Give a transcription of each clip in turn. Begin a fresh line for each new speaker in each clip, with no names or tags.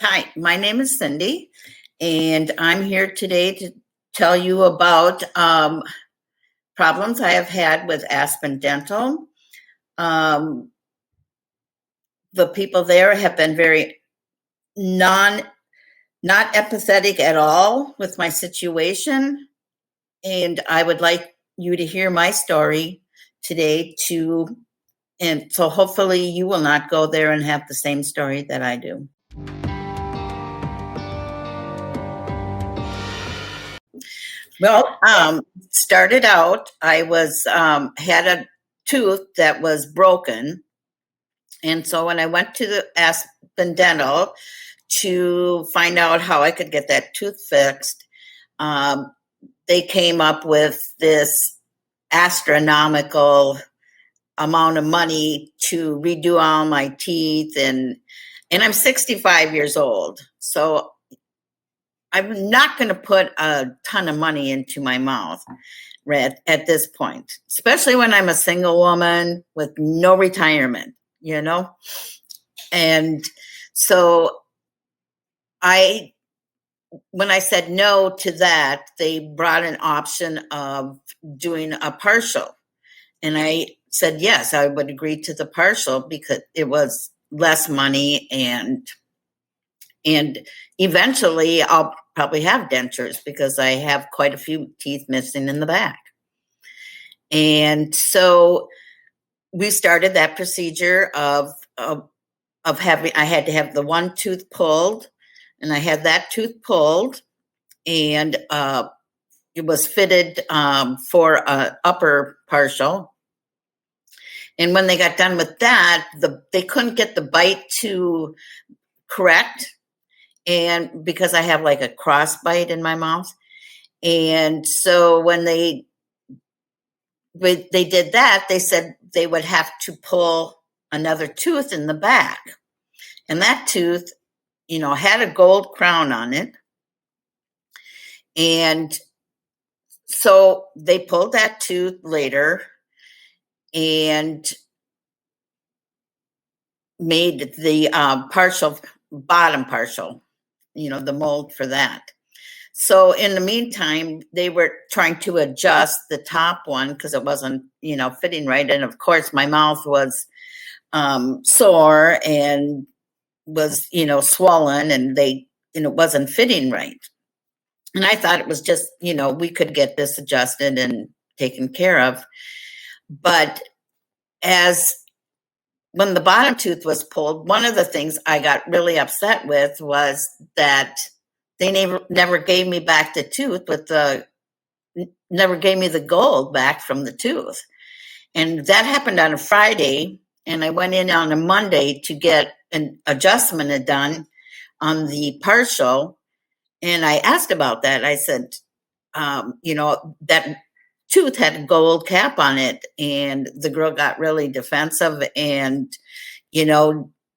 Hi, my name is Cindy, and I'm here today to tell you about problems I have had with Aspen Dental. Um, the people there have been very non not empathetic at all with my situation, and I would like you to hear my story today too. And so hopefully you will not go there and have the same story that I do. Well, started out, I was had a tooth that was broken, and so when I went to the Aspen Dental to find out how I could get that tooth fixed, um, they came up with this astronomical amount of money to redo all my teeth, and I'm 65 years old, so I'm not going to put a ton of money into my mouth at this point, especially when I'm a single woman with no retirement, you know? And so I, when I said no to that, they brought an option of doing a partial. And I said, yes, I would agree to the partial because it was less money and eventually I'll probably have dentures because I have quite a few teeth missing in the back. And so we started that procedure of having, I had to have the one tooth pulled, and I had that tooth pulled, and it was fitted for a upper partial. And when they got done with that, they couldn't get the bite to correct, and because I have like a cross bite in my mouth. And so when they did that, they said they would have to pull another tooth in the back. And that tooth, had a gold crown on it. And so they pulled that tooth later and made the bottom partial, the mold for that. So in the meantime, they were trying to adjust the top one because it wasn't, fitting right. And of course, my mouth was sore and was, swollen, and it wasn't fitting right. And I thought it was just, we could get this adjusted and taken care of. But when the bottom tooth was pulled, one of the things I got really upset with was that they never gave me back the tooth never gave me the gold back from the tooth. And that happened on a Friday. And I went in on a Monday to get an adjustment done on the partial. And I asked about that. I said, that tooth had a gold cap on it. And the girl got really defensive and,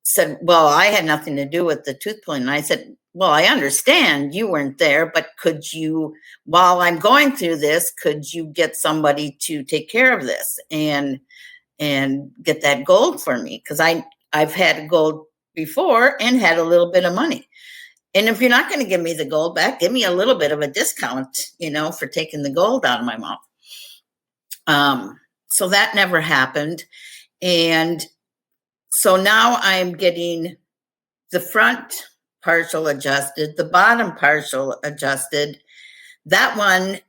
said, well, I had nothing to do with the tooth pulling. And I said, well, I understand you weren't there, but could you, while I'm going through this, could you get somebody to take care of this and get that gold for me? Because I've had gold before and had a little bit of money. And if you're not going to give me the gold back, give me a little bit of a discount, for taking the gold out of my mouth. So that never happened. And so now I'm getting the front partial adjusted, the bottom partial adjusted. That one,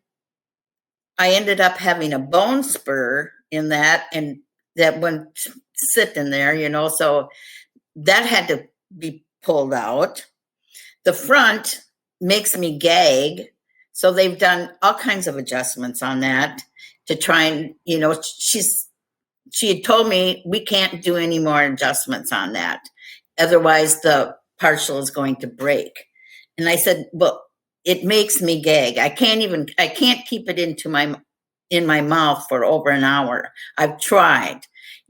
I ended up having a bone spur in that, and that wouldn't sit in there, so that had to be pulled out. The front makes me gag, so they've done all kinds of adjustments on that to try and, she had told me we can't do any more adjustments on that. Otherwise, the partial is going to break. And I said, well, it makes me gag. I can't keep it in my mouth for over an hour. I've tried,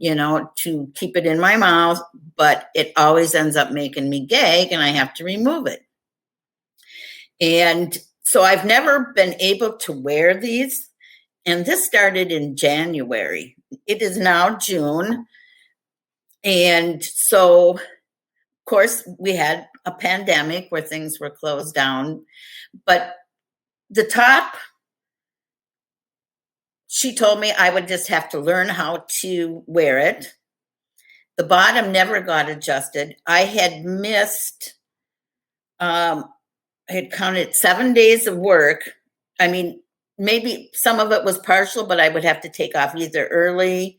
to keep it in my mouth, but it always ends up making me gag and I have to remove it. And so I've never been able to wear these. And this started in January. It is now June. And so, of course, we had a pandemic where things were closed down, but the top, she told me I would just have to learn how to wear it. The bottom never got adjusted. I had missed, I had counted 7 days of work. I mean, maybe some of it was partial, but I would have to take off either early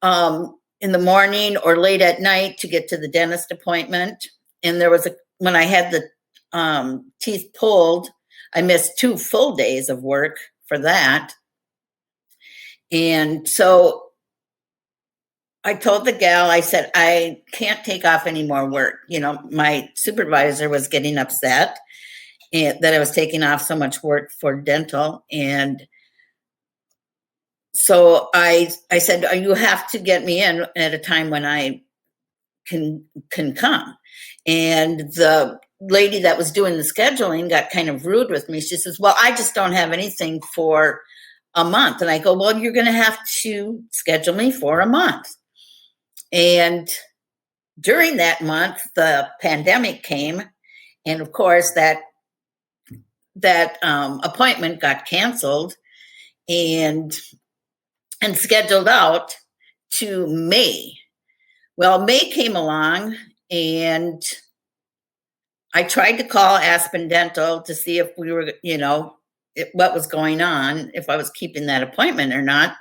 in the morning or late at night to get to the dentist appointment. And there was when I had the teeth pulled, I missed 2 full days of work for that. And so I told the gal, I said, I can't take off any more work. You know, my supervisor was getting upset that I was taking off so much work for dental. And so I said, you have to get me in at a time when I can come. And the lady that was doing the scheduling got kind of rude with me. She says, well, I just don't have anything for a month. And I go, well, you're going to have to schedule me for a month. And during that month, the pandemic came. And of course, that appointment got canceled and scheduled out to May. Well, May came along and I tried to call Aspen Dental to see if we were, what was going on, if I was keeping that appointment or not.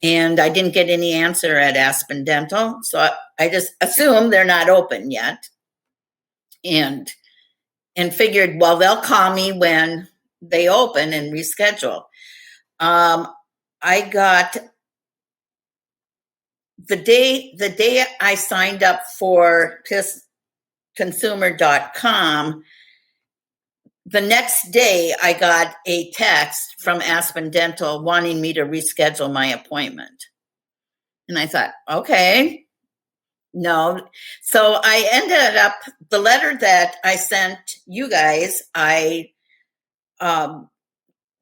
And I didn't get any answer at Aspen Dental. So I just assumed they're not open yet. And figured, well, they'll call me when they open and reschedule. I got the day I signed up for consumer.com, the next day I got a text from Aspen Dental wanting me to reschedule my appointment. And I thought, okay, no. So I ended up, the letter that I sent you guys, I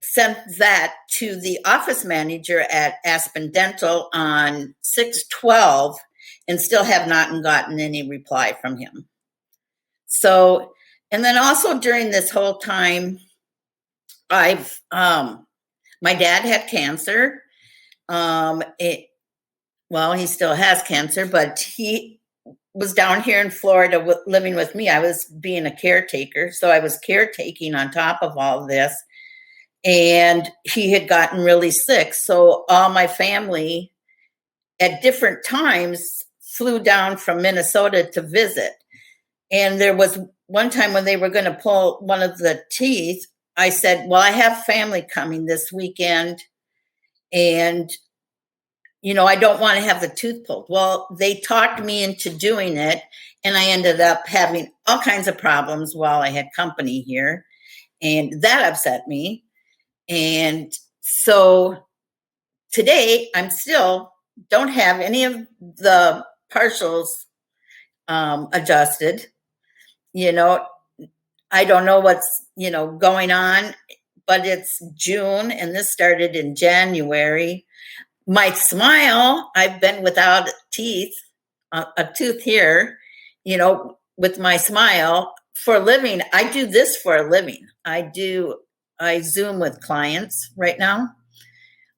sent that to the office manager at Aspen Dental on 6/12 and still have not gotten any reply from him. So, and then also during this whole time, my dad had cancer. He still has cancer, but he was down here in Florida living with me. I was being a caretaker, so I was caretaking on top of all of this. And he had gotten really sick. So all my family at different times flew down from Minnesota to visit. And there was one time when they were going to pull one of the teeth, I said, well, I have family coming this weekend and, I don't want to have the tooth pulled. Well, they talked me into doing it and I ended up having all kinds of problems while I had company here. And that upset me. And so today I'm still don't have any of the partials adjusted. I don't know what's, going on, but it's June and this started in January. My smile, I've been without teeth, a tooth here, with my smile for a living. I do this for a living. I Zoom with clients right now.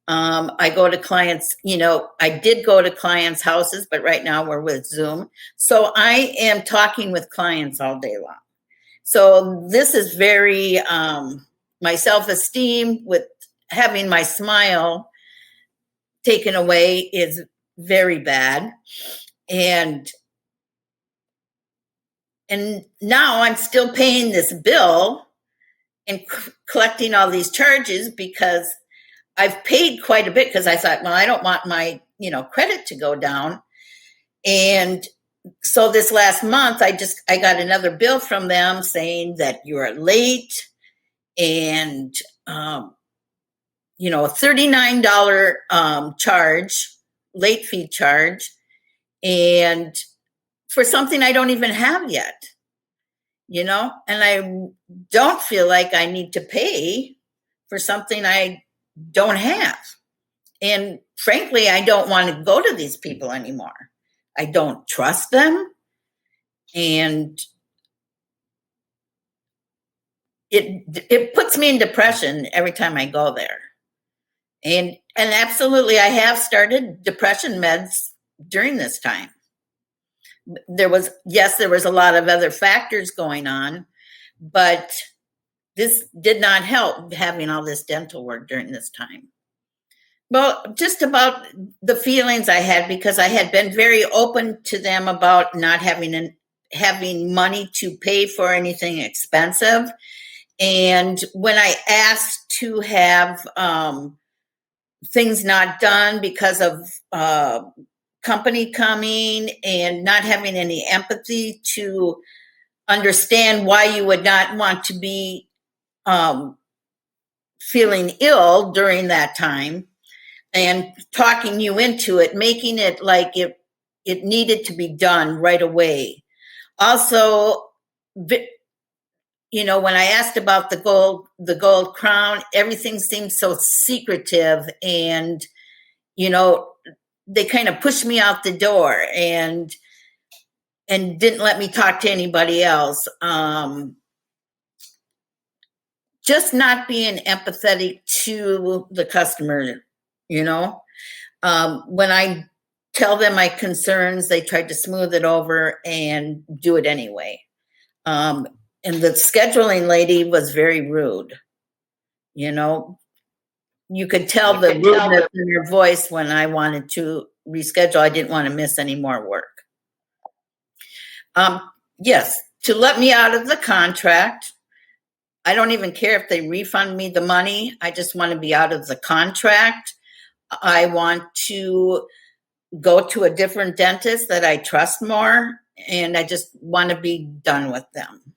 I go to clients, I did go to clients' houses, but right now we're with Zoom. So I am talking with clients all day long. So this is very, my self-esteem with having my smile taken away is very bad. And now I'm still paying this bill and collecting all these charges because I've paid quite a bit because I thought, well, I don't want my, credit to go down. And so this last month, I got another bill from them saying that you're late and, a $39 charge, late fee charge, and for something I don't even have yet, and I don't feel like I need to pay for something I don't have. And frankly, I don't want to go to these people anymore. I don't trust them. And it puts me in depression every time I go there. And absolutely, I have started depression meds during this time. There was a lot of other factors going on, but this did not help having all this dental work during this time. Well, just about the feelings I had, because I had been very open to them about not having money to pay for anything expensive. And when I asked to have things not done because of company coming and not having any empathy to understand why you would not want to be feeling ill during that time, and talking you into it, making it like it needed to be done right away. Also, when I asked about the gold crown, everything seemed so secretive, and they kind of pushed me out the door and didn't let me talk to anybody else. Just not being empathetic to the customer, when I tell them my concerns, they tried to smooth it over and do it anyway. And the scheduling lady was very rude. You could tell the rudeness in her voice when I wanted to reschedule. I didn't want to miss any more work. Yes, to let me out of the contract. I don't even care if they refund me the money. I just want to be out of the contract. I want to go to a different dentist that I trust more, and I just want to be done with them.